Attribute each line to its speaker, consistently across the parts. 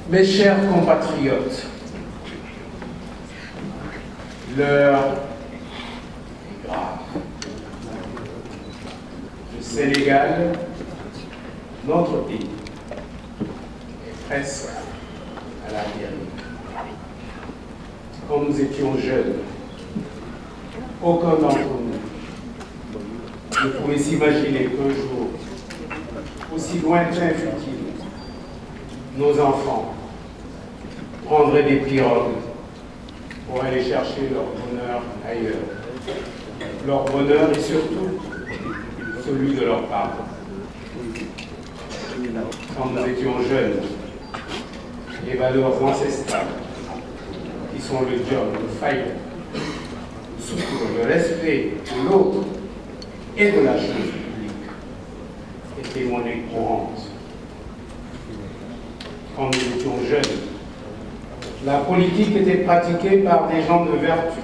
Speaker 1: Mes chers compatriotes, l'heure est grave. Le Sénégal, notre pays, est presque à la dérive. Quand nous étions jeunes, aucun d'entre nous ne pouvait s'imaginer qu'un jour, aussi lointain fut-il, nos enfants prendraient des pirogues pour aller chercher leur bonheur ailleurs. Leur bonheur et surtout celui de leurs parents. Quand nous étions jeunes, les valeurs ancestrales, qui sont le job, le faillite, le secours, le respect de l'autre et de la chose publique, étaient monnaie courante. Quand nous étions jeunes, la politique était pratiquée par des gens de vertu,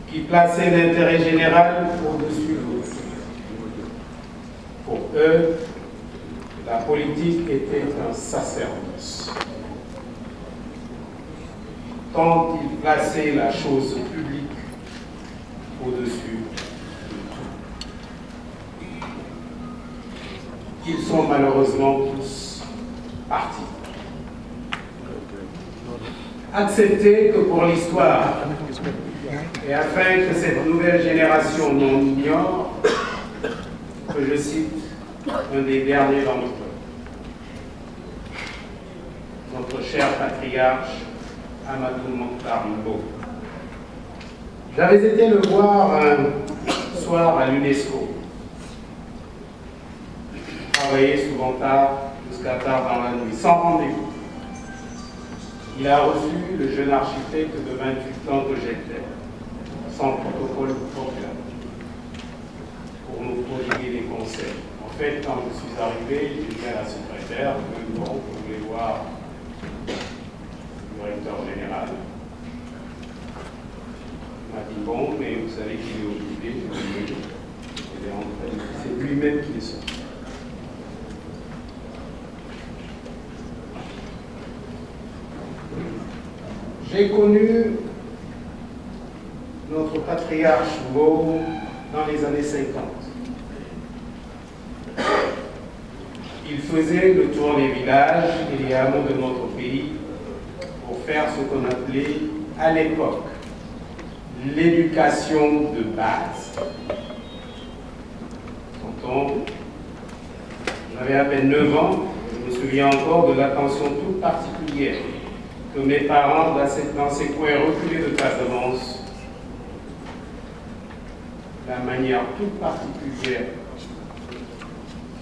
Speaker 1: qui plaçaient l'intérêt général au-dessus de l'autre. Pour eux, la politique était un sacerdoce. Tant ils plaçaient la chose publique au-dessus de tout. Ils sont malheureusement tous partis. Acceptez que pour l'histoire, et afin que cette nouvelle génération n'en ignore, que je cite un des derniers d'entre eux, notre cher patriarche Amadou Mokhtar Mbow. J'avais été le voir un soir à l'UNESCO. Travaillé souvent tard, jusqu'à tard dans la nuit, sans rendez-vous. Il a reçu le jeune architecte de 28 ans que j'étais, sans protocole aucun, pour nous prodiguer des conseils. En fait, quand je suis arrivé, j'ai dit à la secrétaire que bon, je voulais voir le directeur général. Il m'a dit bon, mais vous savez qu'il est occupé. Je lui ai dit, il est en train, c'est lui-même qui est sorti. J'ai connu notre patriarche Mbow dans les années 50. Il faisait le tour des villages et des hameaux de notre pays pour faire ce qu'on appelait à l'époque l'éducation de base. Quand j'avais à peine 9 ans, je me souviens encore de l'attention toute particulière que mes parents, dans ces coins reculés de Casamance, la manière toute particulière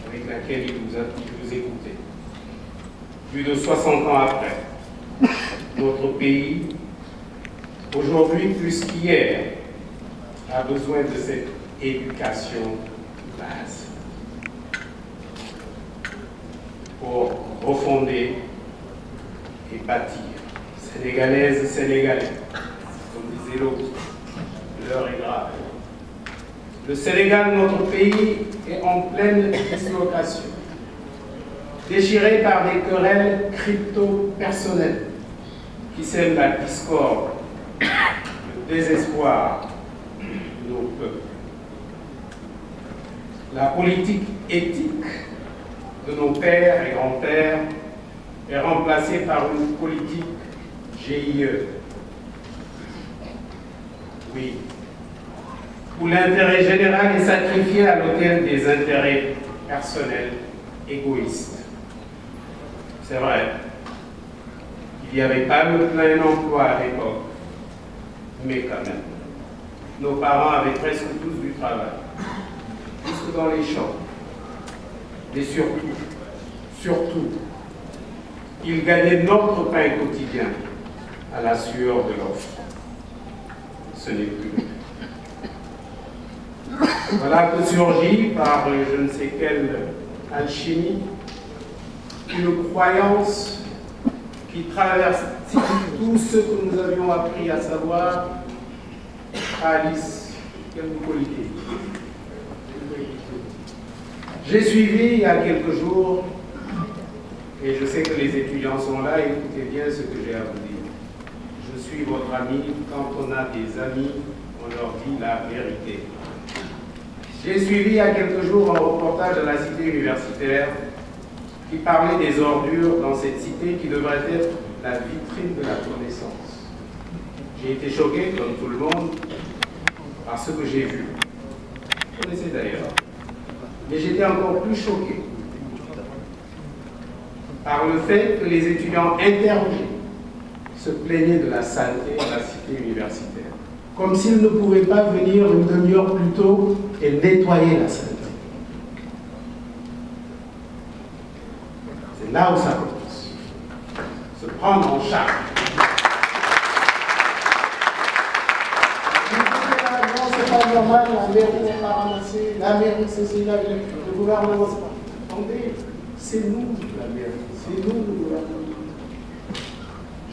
Speaker 1: avec laquelle ils nous écoutaient. Plus de 60 ans après, notre pays, aujourd'hui plus qu'hier, a besoin de cette éducation de base pour refonder et bâtir. Sénégalaises, Sénégalais, comme disait l'autre, l'heure est grave. Le Sénégal, notre pays, est en pleine dislocation, déchiré par des querelles crypto-personnelles qui sèment la discorde, le désespoir de nos peuples. La politique éthique de nos pères et grands-pères est remplacée par une politique GIE. Oui. Où l'intérêt général est sacrifié à l'autel des intérêts personnels égoïstes. C'est vrai, il n'y avait pas le plein emploi à l'époque, mais quand même, nos parents avaient presque tous du travail, jusque dans les champs. Mais surtout, ils gagnaient notre pain quotidien à la sueur de leur front. Ce n'est plus le cas. Voilà que surgit par je ne sais quelle alchimie une croyance qui traverse tout ce que nous avions appris à savoir à Alice Kenoukolité. J'ai suivi il y a quelques jours Et je sais que les étudiants sont là, écoutez bien ce que j'ai à vous dire. Je suis votre ami. Quand on a des amis, on leur dit la vérité. J'ai suivi il y a quelques jours un reportage à la cité universitaire qui parlait des ordures dans cette cité qui devrait être la vitrine de la connaissance. J'ai été choqué, comme tout le monde, par ce que j'ai vu. Vous connaissez d'ailleurs. Mais j'étais encore plus choqué par le fait que les étudiants interrogés se plaignaient de la saleté de la cité universitaire, comme s'ils ne pouvaient pas venir une demi-heure plus tôt et nettoyer la saleté. C'est là où ça commence. Se prendre en charge. Non, c'est pas normal, la mairie n'est pas ramassée, la mairie c'est ceci, le gouvernement c'est pas. Attendez, c'est nous la mairie, c'est nous le gouvernement.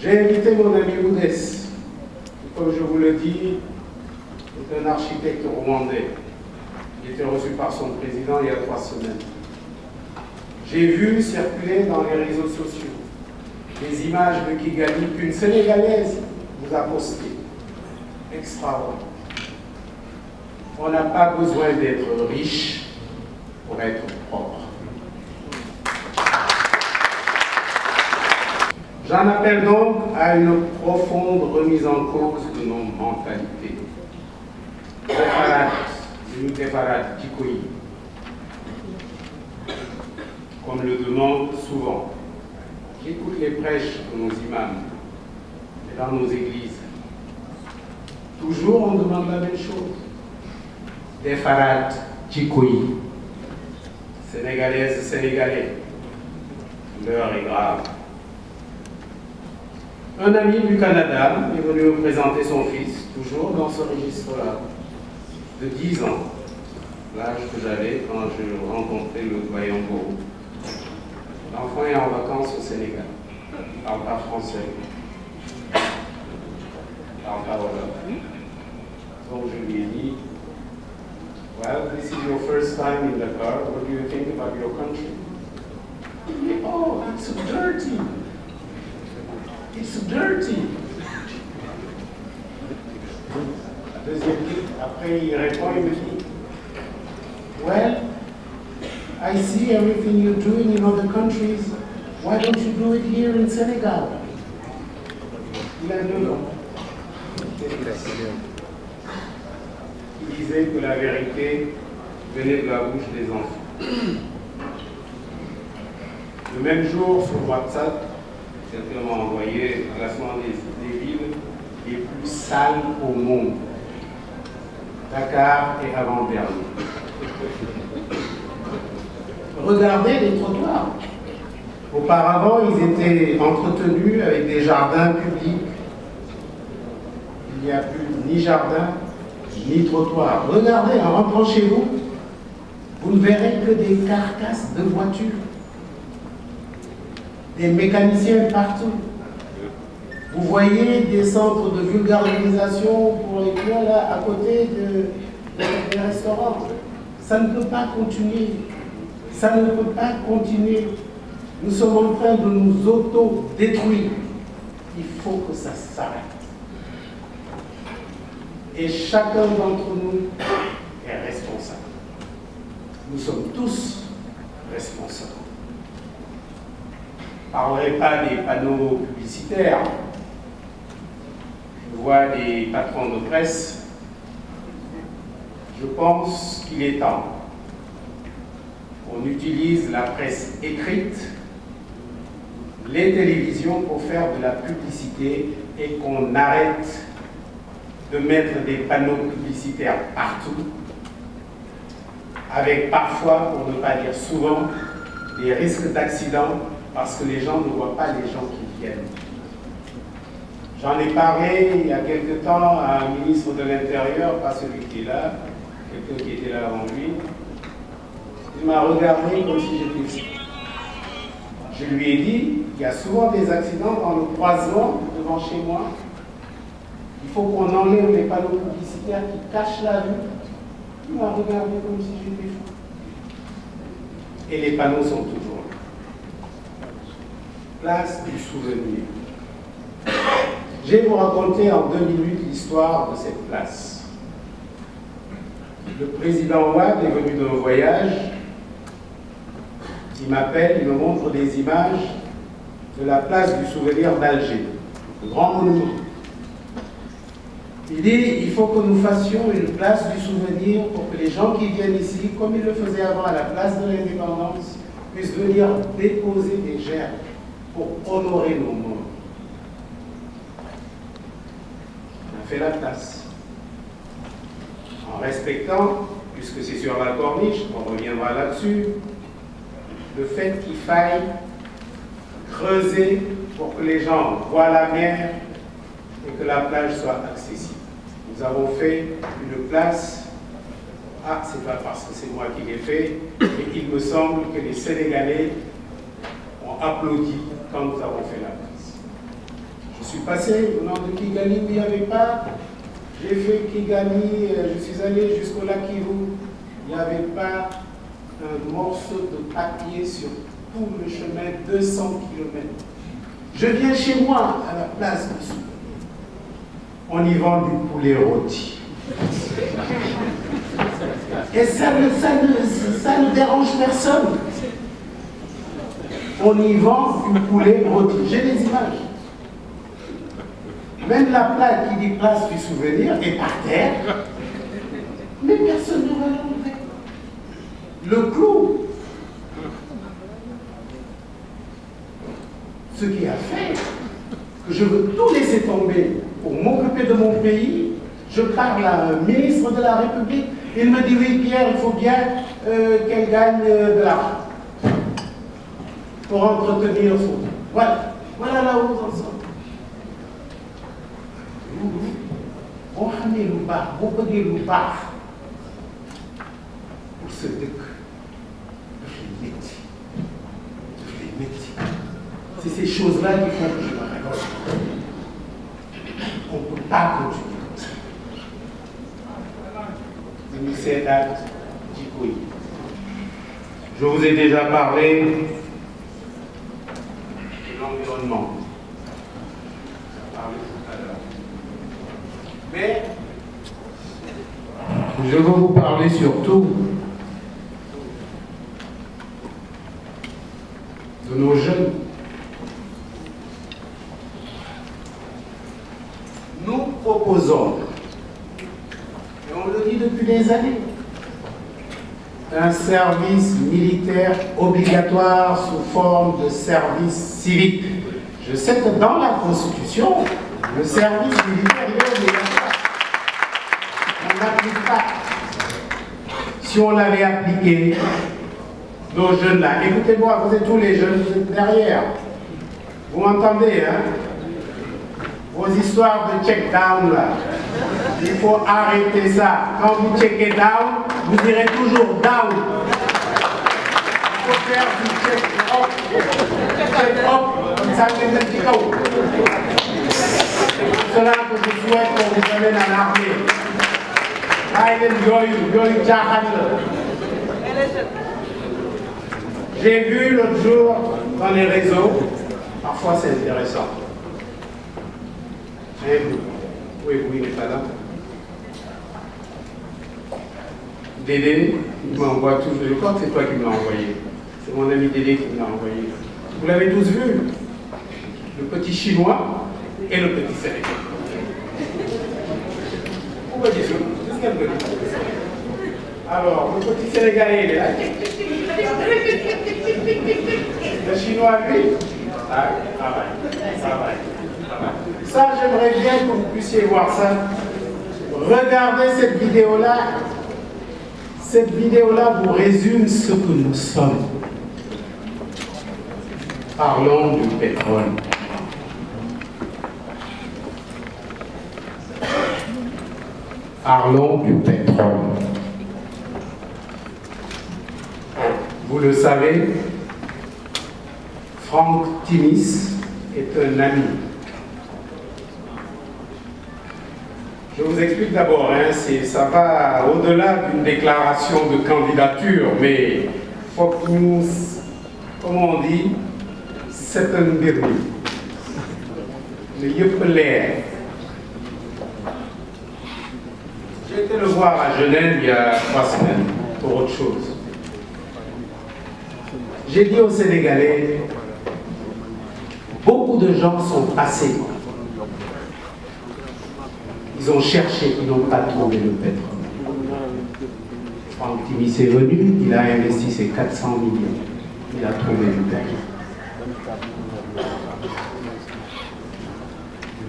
Speaker 1: J'ai invité mon ami Moudès, qui, comme je vous le dis, est un architecte rwandais. Il était reçu par son président il y a 3 semaines. J'ai vu circuler dans les réseaux sociaux des images de Kigali qu'une Sénégalaise vous a postées. Extraordinaire. On n'a pas besoin d'être riche pour être propre. J'en appelle donc à une profonde remise en cause de nos mentalités. Comme le demande souvent. J'écoute les prêches de nos imams et dans nos églises. Toujours on demande la même chose. Defarat Tchikoui. Sénégalaises, Sénégalais. L'heure est grave. Un ami du Canada est venu me présenter son fils, toujours dans ce registre-là, de 10 ans, l'âge que j'avais quand je rencontrais le doyen Goro. L'enfant est en vacances au Sénégal. Il ne parle pas français. Il ne parle pas wolof. Donc je lui ai dit, well, this is your first time in the car. What do you think about your country? Il dit, oh, it's dirty. It's dirty. La deuxième question, après il répond, il me dit, well, I see everything you're doing in other countries. Why don't you do it here in Senegal? Il a 2 ans. Il disait que la vérité venait de la bouche des enfants. Le même jour, sur WhatsApp, quelqu'un m'a envoyé un classement des villes les plus sales au monde. Dakar est avant-dernier. Regardez les trottoirs. Auparavant, ils étaient entretenus avec des jardins publics. Il n'y a plus ni jardin, ni trottoir. Regardez, en rentrant chez vous, vous ne verrez que des carcasses de voitures. Des mécaniciens partout. Vous voyez des centres de vulgarisation pour les clients là, à côté des restaurants. Ça ne peut pas continuer. Ça ne peut pas continuer. Nous sommes en train de nous auto-détruire. Il faut que ça s'arrête. Et chacun d'entre nous est responsable. Nous sommes tous responsables. Je ne parlerai pas des panneaux publicitaires. Je vois des patrons de presse. Je pense qu'il est temps qu'on utilise la presse écrite, les télévisions pour faire de la publicité et qu'on arrête de mettre des panneaux publicitaires partout, avec parfois, pour ne pas dire souvent, des risques d'accident parce que les gens ne voient pas les gens qui viennent. J'en ai parlé il y a quelque temps à un ministre de l'Intérieur, pas celui qui est là, quelqu'un qui était là avant lui. Il m'a regardé comme si j'étais fou. Je lui ai dit, il y a souvent des accidents dans le croisement devant chez moi. Il faut qu'on enlève les panneaux publicitaires qui cachent la vue. Il m'a regardé comme si j'étais fou. Et les panneaux sont toujours là. place du souvenir. Je vais vous raconter en 2 minutes l'histoire de cette place. Le président Wade est venu d'un voyage. Il m'appelle, il me montre des images de la place du souvenir d'Alger, le grand monument. Il dit, il faut que nous fassions une place du souvenir pour que les gens qui viennent ici, comme ils le faisaient avant à la place de l'indépendance, puissent venir déposer des gerbes pour honorer nos morts. On a fait la place. En respectant, puisque c'est sur la corniche, on reviendra là-dessus, le fait qu'il faille creuser pour que les gens voient la mer et que la plage soit accessible. Nous avons fait une place, c'est pas parce que c'est moi qui l'ai fait, mais il me semble que les Sénégalais ont applaudi quand nous avons fait la place. Je suis passé au nord de Kigali où il n'y avait pas, j'ai fait Kigali, je suis allé jusqu'au lac Kivu, il n'y avait pas un morceau de papier sur tout le chemin, 200 km. Je viens chez moi, à la place du souvenir. On y vend du poulet rôti. Et ça ne dérange personne. On y vend du poulet rôti. J'ai des images. Même la plaque qui dit place du souvenir est par terre. Mais personne ne va l'enlever. Le clou, ce qui a fait que je veux tout laisser tomber pour m'occuper de mon pays, je parle à un ministre de la République, il me dit oui Pierre, il faut bien qu'elle gagne de l'argent pour entretenir son... Voilà, voilà là où nous en sommes. On a mis le bar, on peut dire le bar pour ce dëkk. C'est ces choses-là qui font que je me révolte. On ne peut pas continuer comme ça. Je vous ai déjà parlé de l'environnement. J'ai parlé tout à l'heure. Mais je veux vous parler surtout de nos jeunes. Nous proposons, et on le dit depuis des années, un service militaire obligatoire sous forme de service civique. Je sais que dans la Constitution, le service militaire est obligatoire. On n'applique pas. Si on l'avait appliqué, nos jeunes là, écoutez-moi, vous êtes tous les jeunes, vous êtes derrière. Vous m'entendez, hein? Vos histoires de check-down là, il faut arrêter ça. Quand vous checkez down, vous irez toujours down. Il faut faire du check-up. Check-up, comme ça vous êtes petit chaos. C'est pour cela que je souhaite qu'on vous amène à l'armée. J'ai vu l'autre jour dans les réseaux, parfois c'est intéressant. Oui, il n'est pas là. Dédé, il m'envoie toujours, je crois que c'est toi qui me l'as envoyé. C'est mon ami Dédé qui me l'a envoyé. Vous l'avez tous vu, le petit chinois et le petit sénégalais. Pourquoi dire ça? Qu'est-ce qu'elle veut dire? Alors, le petit sénégalais, il est là. Le chinois, lui, travaille. Ça, j'aimerais bien que vous puissiez voir ça. Regardez cette vidéo-là. Cette vidéo-là vous résume ce que nous sommes. Parlons du pétrole. Parlons du pétrole. Vous le savez, Franck Timis est un ami. Je vous explique d'abord, hein, ça va au-delà d'une déclaration de candidature, mais il faut que nous, comment on dit, c'est un mbir le yëpp leer. J'ai été le voir à Genève il y a 3 semaines pour autre chose. J'ai dit aux Sénégalais, beaucoup de gens sont passés. Ils ont cherché, ils n'ont pas trouvé le pétrole. Franck Timis est venu, il a investi ses 400 millions. Il a trouvé le pétrole.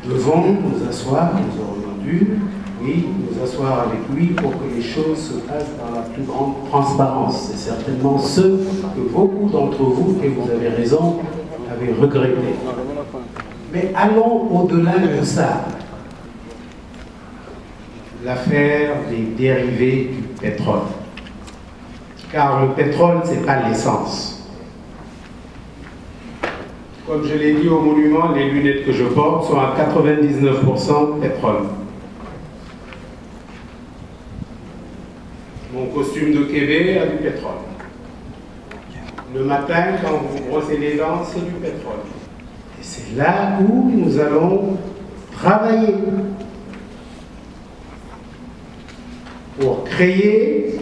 Speaker 1: Nous devons nous asseoir, nous aurions dû, oui, nous asseoir avec lui pour que les choses se passent dans la plus grande transparence. C'est certainement ce que beaucoup d'entre vous, et vous avez raison, avez regretté. Mais allons au-delà de ça. L'affaire des dérivés du pétrole. Car le pétrole, ce n'est pas l'essence. Comme je l'ai dit au monument, les lunettes que je porte sont à 99% pétrole. Mon costume de Québec a du pétrole. Le matin, quand vous brossez les dents, c'est du pétrole. Et c'est là où nous allons travailler pour créer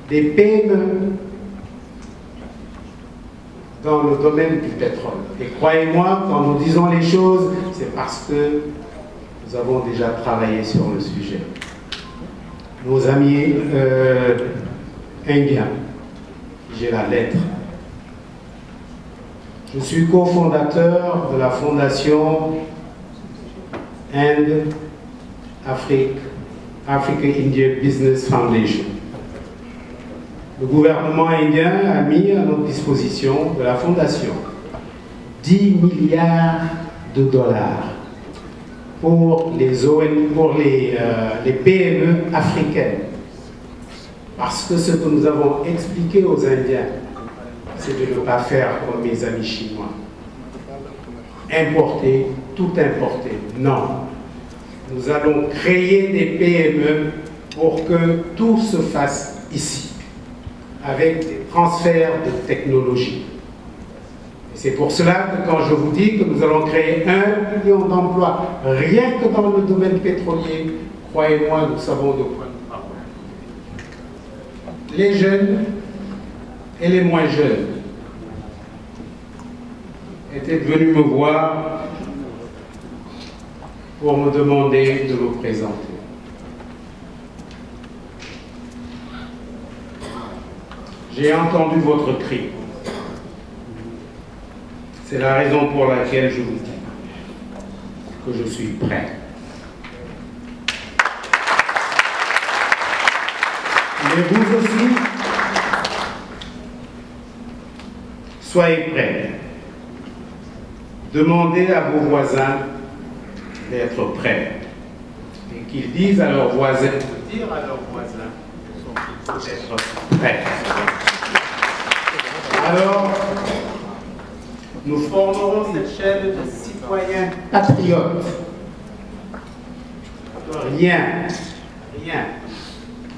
Speaker 1: des PME dans le domaine du pétrole. Et croyez-moi, quand nous disons les choses, c'est parce que nous avons déjà travaillé sur le sujet. Nos amis indiens, j'ai la lettre. Je suis cofondateur de la fondation Africa-India Business Foundation. Le gouvernement indien a mis à notre disposition de la fondation 10 milliards de dollars pour les PME africaines. Parce que ce que nous avons expliqué aux Indiens, c'est de ne pas faire comme mes amis chinois. Importer, tout importer. Non. Nous allons créer des PME pour que tout se fasse ici, avec des transferts de technologie. C'est pour cela que quand je vous dis que nous allons créer 1 million d'emplois, rien que dans le domaine pétrolier, croyez-moi, nous savons de quoi nous parlons. Les jeunes et les moins jeunes étaient venus me voir pour me demander de me présenter. J'ai entendu votre cri. C'est la raison pour laquelle je vous dis que je suis prêt. Mais vous aussi, soyez prêts. Demandez à vos voisins d'être prêts. Et qu'ils disent à leurs voisins, de dire à leurs voisins d'être prêts. Alors, nous formerons cette chaîne de citoyens patriotes. Rien,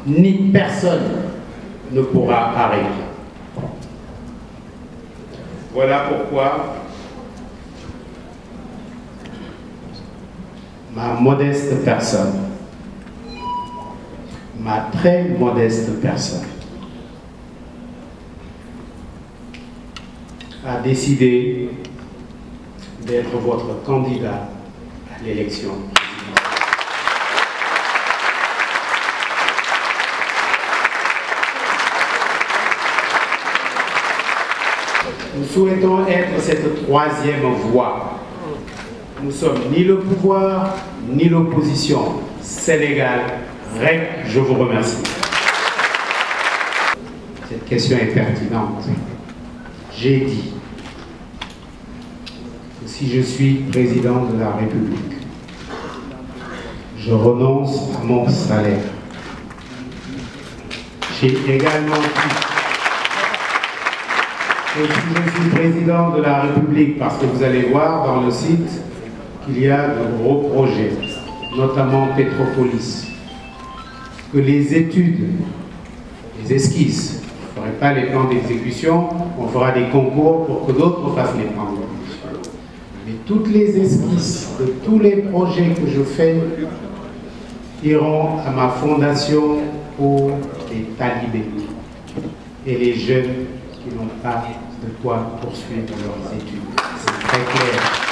Speaker 1: ni personne ne pourra arrêter. Voilà pourquoi ma modeste personne, ma très modeste personne, a décidé d'être votre candidat à l'élection. Nous souhaitons être cette troisième voie. Nous ne sommes ni le pouvoir, ni l'opposition. Sénégal, REC, je vous remercie. Cette question est pertinente. J'ai dit que si je suis président de la République, je renonce à mon salaire. J'ai également dit que si je suis président de la République, parce que vous allez voir dans le site qu'il y a de gros projets, notamment Petropolis, que les études, les esquisses ne ferai pas les plans d'exécution, on fera des concours pour que d'autres fassent les plans d'exécution. Mais toutes les esquisses de tous les projets que je fais iront à ma fondation pour les talibés et les jeunes qui n'ont pas de quoi poursuivre leurs études. C'est très clair.